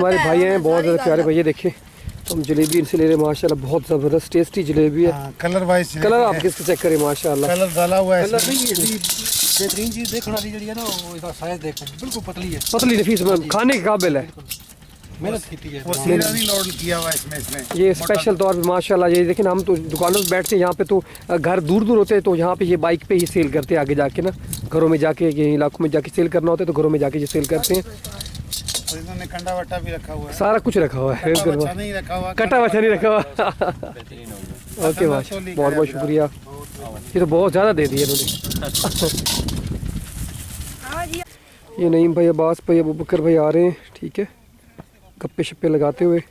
हमारे भाई हैं, बहुत ज़्यादा प्यारे भैया। देखें तो हम जलेबी इनसे ले रहे हैं माशाल्लाह, बहुत ज़बरदस्त टेस्टी जलेबी है। कलर वाइज कलर आप किसके चेक करें माशाल्लाह, कलर डाला हुआ है। कलर नहीं है बेहतरीन चीज़ देखने वाली जी है ना, वो इसका साइज देखो बिल्कुल पतली है, पतली नफीस में खाने के काबिल है। मेहनत की है। वो सीरा नहीं लोड किया हुआ इसमें ये स्पेशल तौर पे माशाल्लाह। ये देखें हम तो दुकानों पे बैठते हैं, यहाँ पे तो घर दूर दूर होते हैं, तो यहाँ पे ये बाइक पे ही सेल करते हैं। आगे जाके ना घरों में जाके, ये इलाकों में जाके सेल करना होता है तो घरों में जाके ये सेल करते हैं। और इन्होंने कंडा वट्टा भी रखा हुआ है, सारा कुछ रखा हुआ है, कटा नहीं रखा हुआ, कटा वचा नहीं रखा हुआ। ओके माशा, बहुत बहुत शुक्रिया। ये तो बहुत ज़्यादा दे दिए इन्होंने। ये नईम भाई, अब्बास भाई, अबू बकर भाई आ रहे हैं, ठीक है, गप्पे शप्पे लगाते हुए।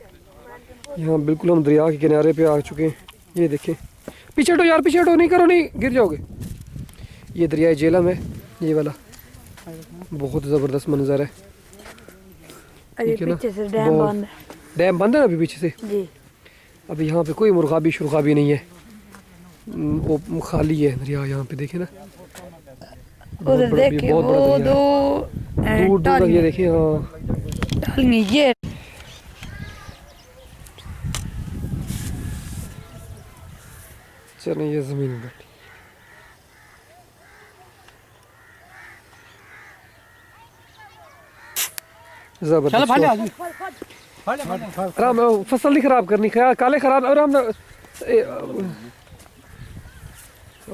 यहाँ बिल्कुल हम दरिया के किनारे पे आ चुके हैं। ये देखें, पीछे हटो यार, पीछे हटो, नहीं करो, नहीं गिर जाओगे। ये दरिया झेलम है, ये वाला बहुत ज़बरदस्त मंजर है, ठीक है ना। डैम बंद है ना अभी पीछे से जी। अभी यहाँ पे कोई मुर्गाबी शुरगाबी नहीं है, वो खाली है दरिया। यहाँ पे देखें ना, उधर देखिए वो दो दूर दूर तक ये देखिए। हाँ ये चलो, ये ज़मीन बैठी जबरदस्त। आराम, फसल नहीं खराब करनी, काले खराब आराम।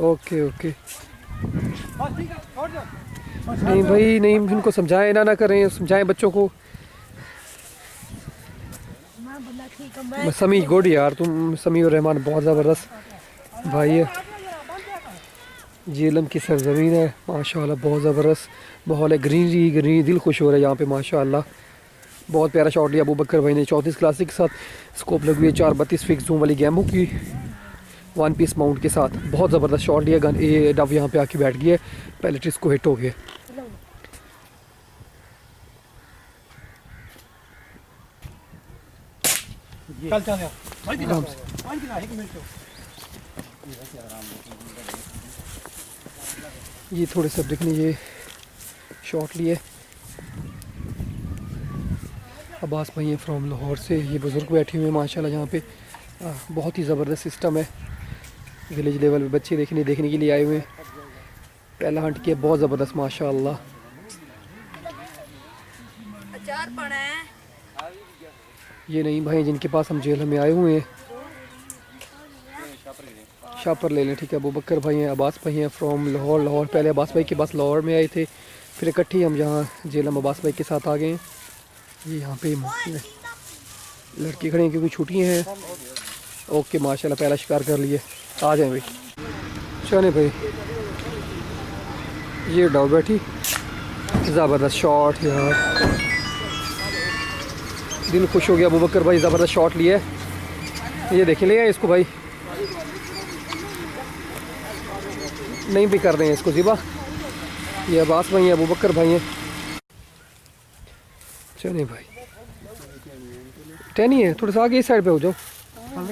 ओके ओके, नहीं भाई नहीं, इनको समझाएं ना करें, समझाएं बच्चों को। समी गुड यार, तुम समी और रहमान बहुत ज़बरदस्त भाई है। झेलम की सरजमीन है माशाल्लाह, बहुत ज़बरदस्त माहौल है, ग्रीनरी ग्रीनरी, दिल खुश हो रहा है यहाँ पे माशाल्लाह। बहुत प्यारा शॉट लिया अबू बकर भाई ने 34 क्लासिक के साथ। स्कोप लगी हुई है 432 फिक्स जूम वाली गैमो की, 1 पीस माउंट के साथ। बहुत ज़बरदस्त शॉट लिया। गन ये डब यहाँ पे आके बैठ गई है, पहले ट्रिस को हिट हो गया। ये थोड़े सब देखने, ये शॉट लिए अब्बास भाई हैं फ्रॉम लाहौर से। ये बुज़ुर्ग बैठे हुए हैं माशाल्लाह यहाँ पे। बहुत ही ज़बरदस्त सिस्टम है, विलेज लेवल पे बच्चे देखने के लिए आए हुए हैं। पहला हंट किया, बहुत ज़बरदस्त माशाल्लाह। ये नहीं भाई जिनके पास हम जेल में आए हुए हैं, शापर ले लें, ठीक है। अबू बकर भाई हैं, अब्बास भाई हैं फ्रॉम लाहौर। पहले अब्बास भाई के पास लाहौर में आए थे, फिर इकट्ठे हम यहाँ जेल में अब्बास भाई के साथ आ गए हैं। ये यहाँ पे लड़के खड़े हैं क्योंकि छुट्टियाँ हैं। ओके माशाल्लाह, पहला शिकार कर लिए, आ जाए भाई। चले भाई, ये डाउ बैठी, ज़बरदस्त शॉट यार, दिल खुश हो गया। अबू बकर भाई ज़बरदस्त शॉट लिए, ये देखें, ले आए इसको भाई, नहीं भी कर रहे हैं इसको ज़िबा। ये अब्बास भाई हैं, अबू बकर भाई हैं। चले भाई, टेन ही है, थोड़ा सा आगे इस साइड पे हो जाओ। हाँ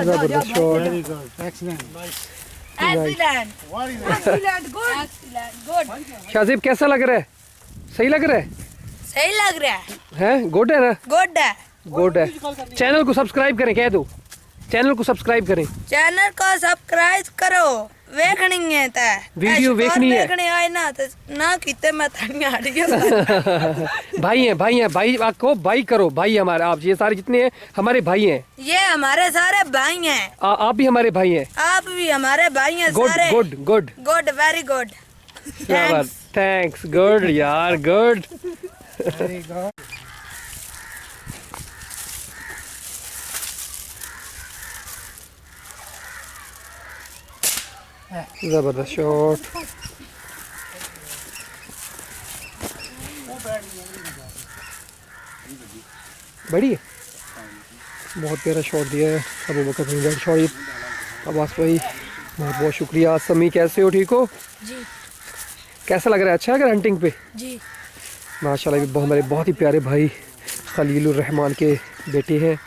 ज़बरदस्त शॉट। शाजिब कैसा लग रहा है? सही लग रहा है? सही लग रहा हैं? गुड है ना? गुड है, गुड है। चैनल को सब्सक्राइब करें, कह दो चैनल को सब्सक्राइब करें। चैनल को सब्सक्राइब करो, वेखनी है ता वीडियो वेखनी है, वेखनी आए ना तो ना किते मैं थानी आ रही हूं। भाई हैं भाई, आपको भाई करो, भाई हमारे, आप ये सारे जितने हैं हमारे भाई हैं। ये हमारे सारे भाई हैं। आप भी हमारे भाई हैं। आप भी हमारे भाई हैं गुड सारे। Good good good, very good, thanks, good यार, गुड। ज़बरदस्त शॉट। बड़ी है, बहुत प्यारा शॉट दिया है अबू बकर भाई ने। शॉट अब्बास भाई, बहुत बहुत शुक्रिया। समी कैसे हो, ठीक हो जी? कैसा लग रहा है? अच्छा लग रहा है हंटिंग पे? जी माशाल्लाह। हमारे बहुत ही प्यारे भाई खलीलुर रहमान के बेटे हैं,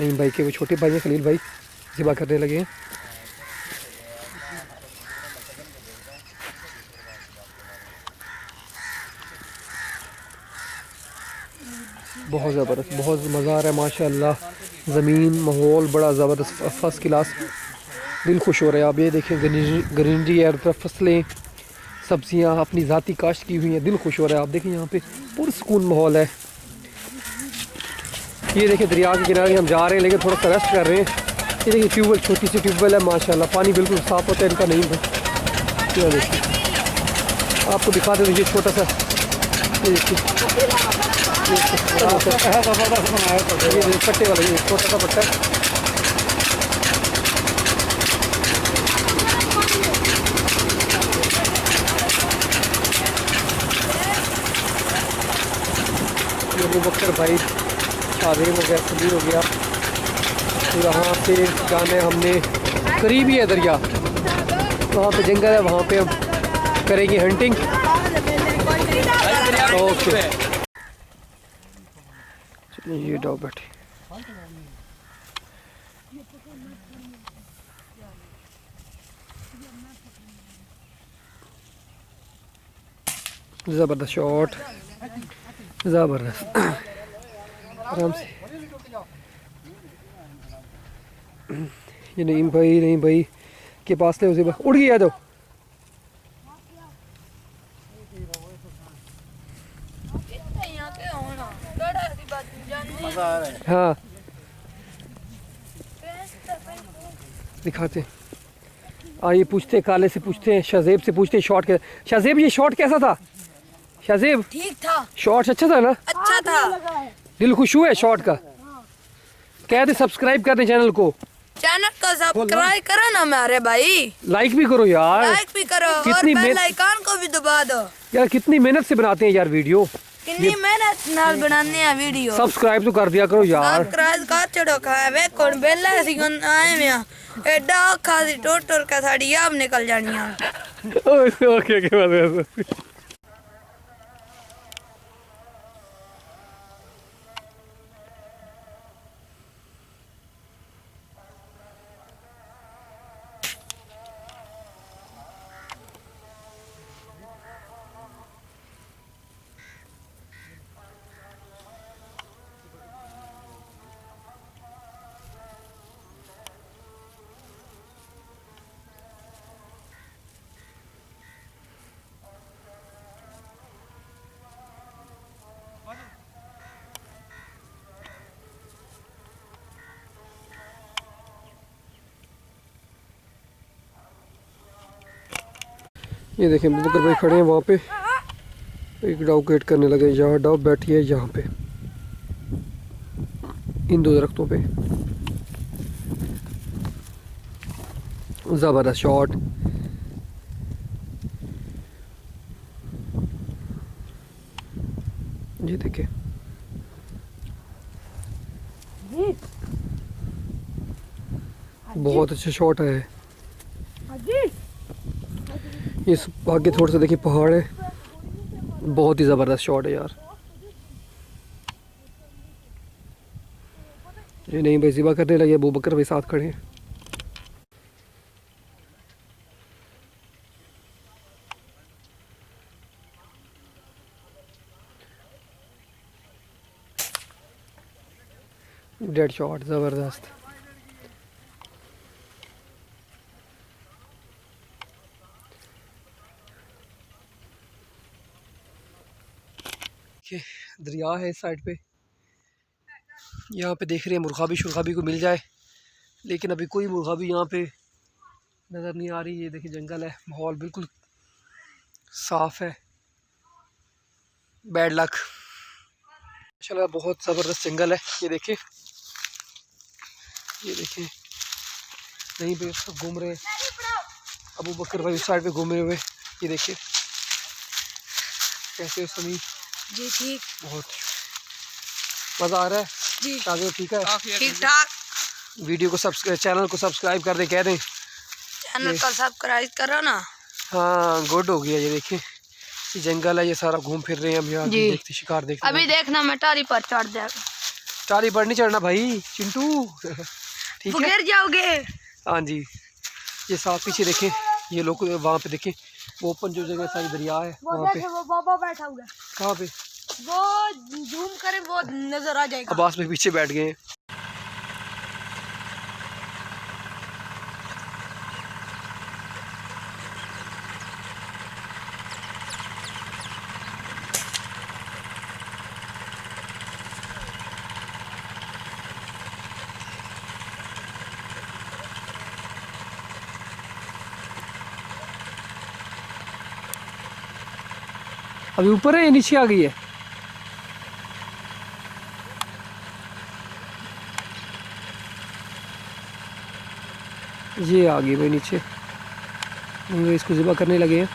नईम भाई के वो छोटे भाई हैं, खलील भाई ज़िबा करने लगे हैं। बहुत ज़बरदस्त, बहुत मज़ा आ रहा है माशाल्लाह। ज़मीन माहौल बड़ा ज़बरदस्त, फर्स्ट क्लास, दिल खुश हो रहा है। आप ये देखें ग्रीनरी है, तरफ फसलें सब्जियां अपनी ज़ाती काश्त की हुई हैं, दिल खुश हो रहा है। आप देखें यहाँ पे पुरसकून माहौल है। ये देखें दरिया के किनारे हम जा रहे हैं, लेकिन थोड़ा सा रेस्ट कर रहे हैं। ये देखिए ट्यूबवेल, छोटी सी ट्यूबवेल है माशाल्लाह, पानी बिल्कुल साफ़ होता है इनका, नहीं ये देखिए आपको दिखाते हैं। ये छोटा सा ये देखिए पट्टे वाला, ये छोटा सा पट्टा है। अबू बकर भाई, शादेब हो गया, सबीर हो गया। तो यहाँ से जाने हमने, करीब ही है दरिया, वहाँ पे जंगल है, वहाँ पे हम करेंगे हंटिंग। ओके चलिए, ये डॉग बैठे। ज़बरदस्त शॉट, ज़बरदस्त, आराम से। ये नहीं भाई के पास ले, उसे उड़ गया जाओ। मजा आ रहा है। हाँ दिखाते हैं। ये पूछते हैं, काले से पूछते हैं, शाजेब से पूछते हैं शॉट के। शाजेब ये शॉट कैसा था? शाजेब ठीक था, शॉट अच्छा था ना? अच्छा था। दिल खुश हुआ है शॉट का। कह दे सब्सक्राइब करने चैनल को, चैनल को सब्सक्राइब करो ना मेरे भाई, लाइक भी करो यार, लाइक भी करो और कितनी बेल आइकन को भी दबा दो। यार कितनी मेहनत से बनाते हैं यार वीडियो, कितनी मेहनत नाल बनाने हैं वीडियो। सब्सक्राइब तो कर दिया करो यार। सब्सक्राइब कर चढ़ो खाए वे कौन बेला सी आए में एडा खा दी टोटर का साड़ी अब निकल जानी है। ओके बात। ये देखें बकर भाई खड़े हैं वहाँ पे, एक डाव गेट करने लगे। यहाँ डाव बैठी है, यहाँ पे इन दो दरख्तों पे। ज़बरदस्त शॉट, ये देखें बहुत अच्छा शॉट है। ये आगे थोड़ा सा देखिए पहाड़ है, बहुत ही ज़बरदस्त शॉट है यार। ये नहीं भाई ज़िबा करने लगे, अबू बकर भाई साथ खड़े हैं। डेड शॉट ज़बरदस्त। दरिया है इस साइड पे, यहाँ पे देख रहे हैं मुर्गाबी शुरगाबी को मिल जाए, लेकिन अभी कोई मुर्गाबी यहाँ पे नज़र नहीं आ रही। ये देखिए जंगल है, माहौल बिल्कुल साफ़ है। बैड लक, माशाल्लाह बहुत ज़बरदस्त जंगल है। ये देखें नहीं पे सब घूम रहे हैं, अबू बकर भाई उस साइड पे घूमे हुए। ये देखिए कैसे समी जी ठीक, बहुत मज़ा आ रहा है जी ठीक है, ठीक ठाक। वीडियो को चैनल को सब्सक्राइब कर दें, कह दें चैनल को सब्सक्राइब करो ना। हाँ गुड हो गया। ये देखिए ये जंगल है, ये सारा घूम फिर रहे हैं हम यहाँ, देखते शिकार देखते। अभी देखना मैं टारी पर चढ़ जाएगा। टारी पर नहीं चढ़ना भाई चिंटू, ठीक है गिर जाओगे। हाँ जी। ये साथ पीछे देखें, ये लोग वहाँ पे देखें, वो ओपन जो जगह सारी दरिया है वहाँ पे। वो बाबा बैठा हुआ है। कहाँ पे? वो जूम करें वो नजर आ जाएगा। अब्बास में पीछे बैठ गए हैं। अभी ऊपर है या नीचे आ गई है? ये आ गई भाई नीचे। वो इसको ज़िबा करने लगे हैं।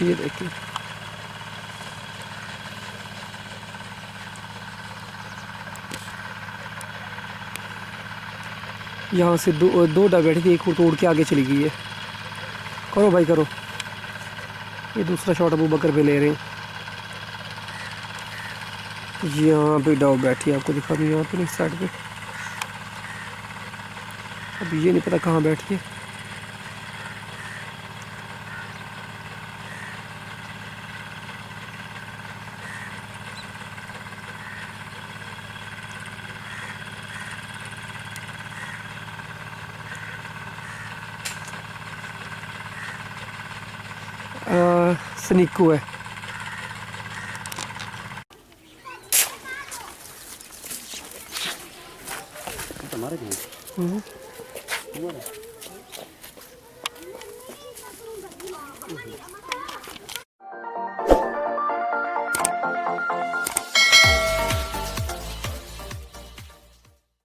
ये देखिए यहाँ से दो डा बैठी थी, एक को तोड़ के आगे चली गई है। करो भाई करो। ये दूसरा शॉट अबू बकर पे ले रहे हैं। यहाँ पे डाव बैठी है, आपको दिखा दूँ यहाँ पे इस साइड पे। अब ये नहीं पता कहाँ बैठी है। स्निकू है। हम्म।